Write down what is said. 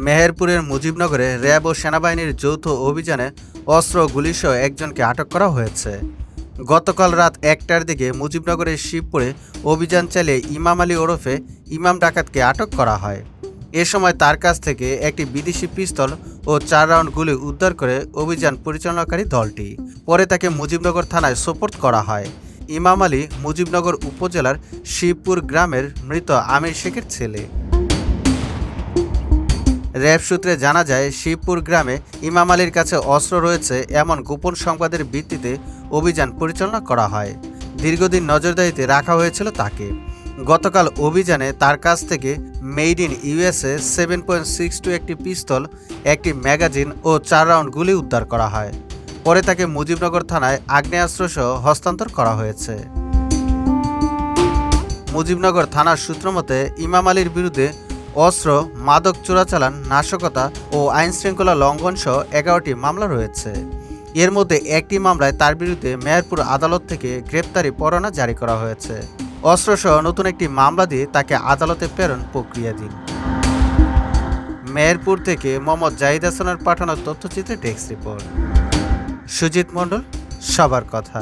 মেহেরপুরের মুজিবনগরে র্যাব ও সেনাবাহিনীর যৌথ অভিযানে অস্ত্র ও গুলিসহ একজনকে আটক করা হয়েছে। গতকাল রাত ১টার দিকে মুজিবনগরের শিবপুরে অভিযান চালিয়ে ইমাম আলী ওরফে ইমাম ডাকাতকে আটক করা হয়। এ সময় তার কাছ থেকে একটি বিদেশি পিস্তল ও ৪ রাউন্ড গুলি উদ্ধার করে অভিযান পরিচালনাকারী দলটি। পরে তাকে মুজিবনগর থানায় সোপর্দ করা হয়। ইমাম আলী মুজিবনগর উপজেলার শিবপুর গ্রামের মৃত আমির শেখের ছেলে। র্যাব সূত্রে জানা যায়, শিবপুর গ্রামে ইমাম আলীর কাছে অস্ত্র রয়েছে এমন গোপন সংবাদের ভিত্তিতে অভিযান পরিচালনা করা হয়। দীর্ঘদিন নজরদারিতে রাখা হয়েছিল তাকে। গতকাল অভিযানে তার কাছ থেকে মেড ইন ইউএসএ 7.62 একটি পিস্তল, একটি ম্যাগাজিন ও ৪ রাউন্ড গুলি উদ্ধার করা হয়। পরে তাকে মুজিবনগর থানায় আগ্নেয়াস্ত্রসহ হস্তান্তর করা হয়েছে। মুজিবনগর থানার সূত্র মতে, ইমাম আলীর বিরুদ্ধে অস্ত্র, মাদক চোরাচালান, নাশকতা ও আইনশৃঙ্খলা লঙ্ঘন সহ 11টি মামলা রয়েছে। এর মধ্যে একটি মামলায় তার বিরুদ্ধে মেহেরপুর আদালত থেকে গ্রেপ্তারি পরোয়ানা জারি করা হয়েছে। অস্ত্রসহ নতুন একটি মামলা দিয়ে তাকে আদালতে প্রেরণ প্রক্রিয়াধীন। মেহেরপুর থেকে মোহাম্মদ জাহিদ হাসানের পাঠানো তথ্যচিত্রে ডেস্ক রিপোর্ট। সুজিত মণ্ডল, সবার কথা।